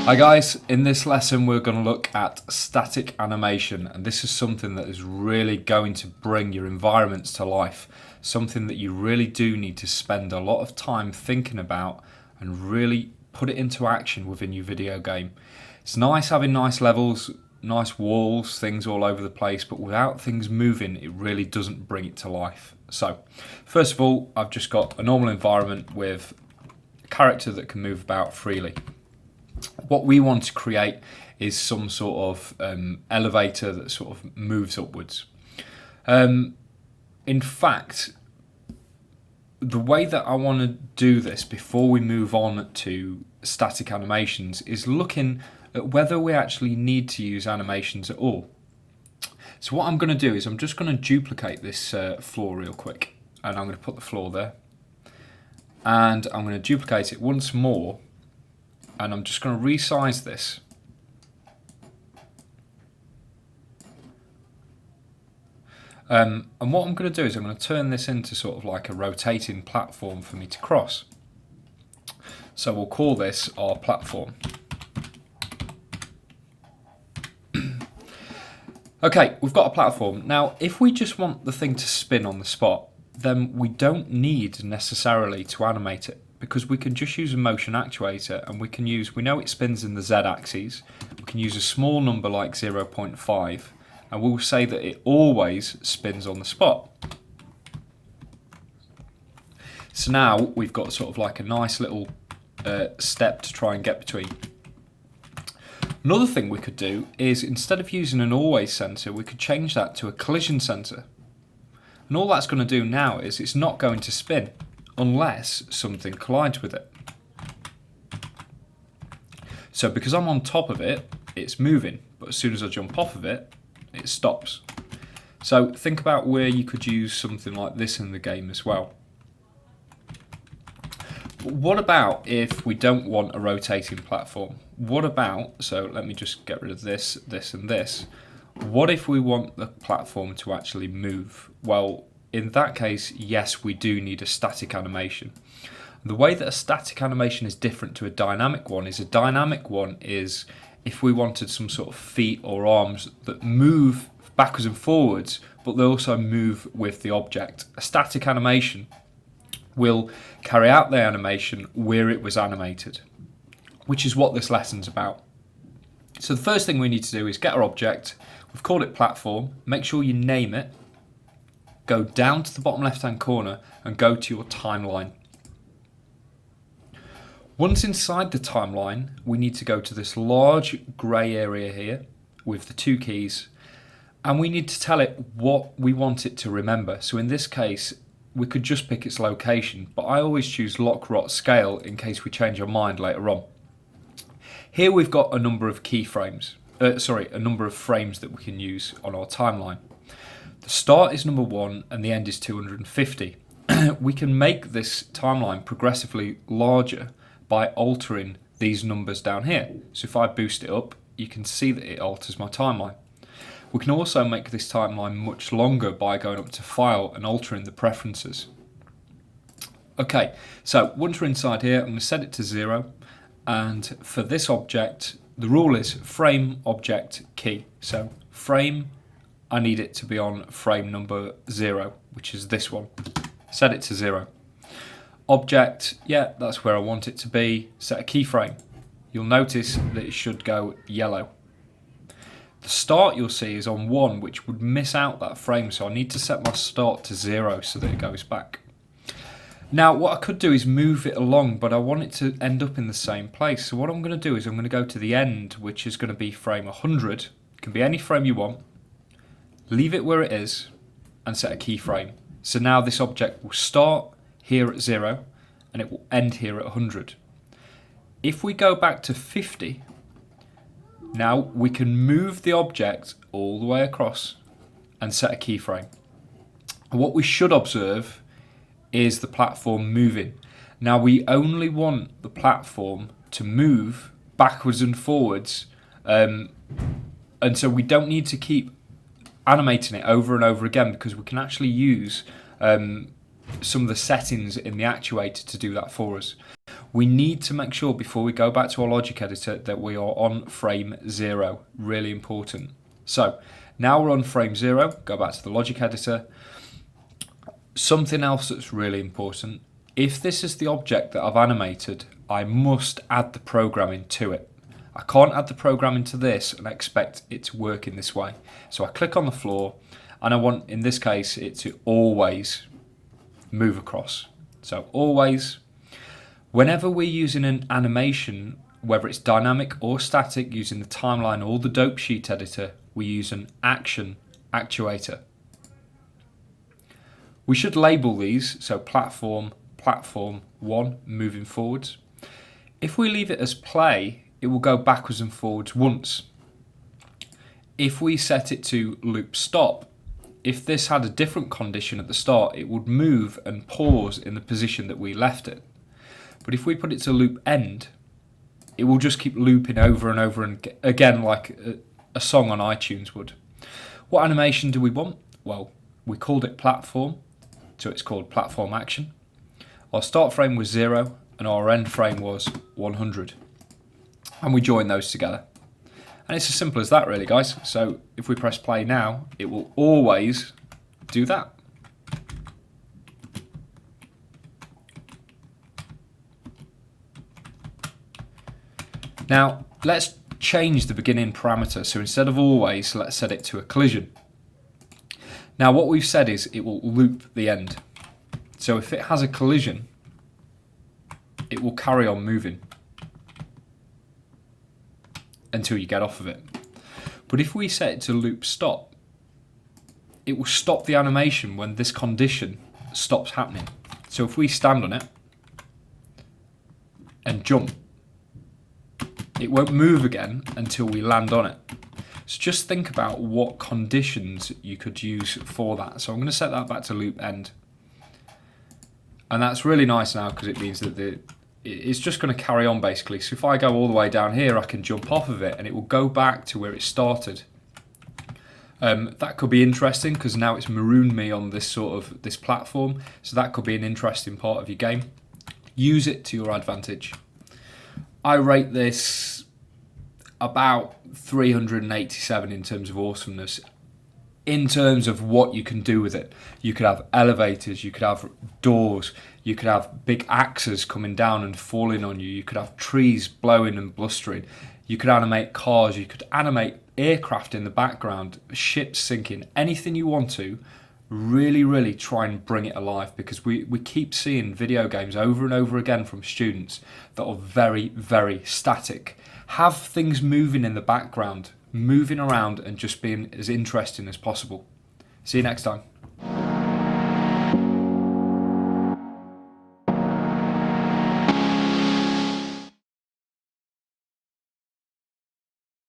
Hi guys, in this lesson we're going to look at static animation, and this is something that is really going to bring your environments to life, something that you really do need to spend a lot of time thinking about and really put it into action within your video game. It's nice having nice levels, nice walls, things all over the place, but without things moving it really doesn't bring it to life. So first of all, I've just got a normal environment with a character that can move about freely. What we want to create is some sort of elevator that sort of moves upwards. In fact, the way that I want to do this before we move on to static animations is looking at whether we actually need to use animations at all. So what I'm going to do is I'm just going to duplicate this floor real quick, and I'm going to put the floor there, and I'm going to duplicate it once more. And I'm just going to resize this. And what I'm going to do is I'm going to turn this into sort of like a rotating platform for me to cross. So we'll call this our platform. Okay, we've got a platform. Now, if we just want the thing to spin on the spot, then we don't need necessarily to animate it, because we can just use a motion actuator, and we know it spins in the z-axis. We can use a small number like 0.5, and we'll say that it always spins on the spot. So now we've got sort of like a nice little step to try and get between. Another thing we could do is, instead of using an always sensor, we could change that to a collision sensor. And all that's going to do now is it's not going to spin unless something collides with it. So because I'm on top of it, it's moving, but as soon as I jump off of it, it stops. So think about where you could use something like this in the game as well. But what about if we don't want a rotating platform? What about, so let me just get rid of this, this and this. What if we want the platform to actually move? Well, in that case, yes, we do need a static animation. The way that a static animation is different to a dynamic one is if we wanted some sort of feet or arms that move backwards and forwards, but they also move with the object. A static animation will carry out the animation where it was animated, which is what this lesson's about. So the first thing we need to do is get our object. We've called it platform. Make sure you name it. Go down to the bottom left-hand corner and go to your timeline. Once inside the timeline, we need to go to this large grey area here with the two keys, and we need to tell it what we want it to remember. So in this case, we could just pick its location, but I always choose lock, rot, scale in case we change our mind later on. Here we've got a number of keyframes, a number of frames that we can use on our timeline. The start is number 1 and the end is 250. We can make this timeline progressively larger by altering these numbers down here. So if I boost it up, you can see that it alters my timeline. We can also make this timeline much longer by going up to File and altering the preferences. Okay, so once we're inside here, I'm going to set it to 0. And for this object, the rule is frame object key. So frame, I need it to be on frame number 0, which is this one. Set it to 0. Object, yeah, that's where I want it to be. Set a keyframe. You'll notice that it should go yellow. The start, you'll see, is on 1, which would miss out that frame, so I need to set my start to 0 so that it goes back. Now, what I could do is move it along, but I want it to end up in the same place. So what I'm going to do is I'm going to go to the end, which is going to be frame 100. It can be any frame you want. Leave it where it is and set a keyframe. So now this object will start here at 0 and it will end here at 100. If we go back to 50, now we can move the object all the way across and set a keyframe. And what we should observe is the platform moving. Now we only want the platform to move backwards and forwards, and so we don't need to keep animating it over and over again, because we can actually use some of the settings in the actuator to do that for us. We need to make sure before we go back to our logic editor that we are on frame 0. Really important. So now we're on frame 0, go back to the logic editor. Something else that's really important, if this is the object that I've animated, I must add the programming to it. I can't add the programming to this and expect it to work in this way. So I click on the floor and I want, in this case, it to always move across. So always, whenever we're using an animation, whether it's dynamic or static, using the timeline or the dope sheet editor, we use an action actuator. We should label these, so platform 1, moving forwards. If we leave it as play, it will go backwards and forwards once. If we set it to loop stop, if this had a different condition at the start, it would move and pause in the position that we left it. But if we put it to loop end, it will just keep looping over and over and again like a song on iTunes would. What animation do we want? Well, we called it platform, so it's called platform action. Our start frame was 0 and our end frame was 100. And we join those together. And it's as simple as that really, guys. So if we press play now, it will always do that. Now, let's change the beginning parameter. So instead of always, let's set it to a collision. Now, what we've said is it will loop the end. So if it has a collision, it will carry on moving until you get off of it. But if we set it to loop stop, it will stop the animation when this condition stops happening. So if we stand on it and jump, it won't move again until we land on it. So just think about what conditions you could use for that. So I'm going to set that back to loop end. And that's really nice now because it means that it's just going to carry on basically. So if I go all the way down here, I can jump off of it and it will go back to where it started. That could be interesting because now it's marooned me on this platform. So that could be an interesting part of your game. Use it to your advantage. I rate this about 387 in terms of awesomeness. In terms of what you can do with it, you could have elevators, you could have doors, you could have big axes coming down and falling on you, you could have trees blowing and blustering, you could animate cars, you could animate aircraft in the background, ships sinking, anything you want to. Really try and bring it alive because we keep seeing video games over and over again from students that are very static. Have things moving in the background, moving around and just being as interesting as possible. See you next time.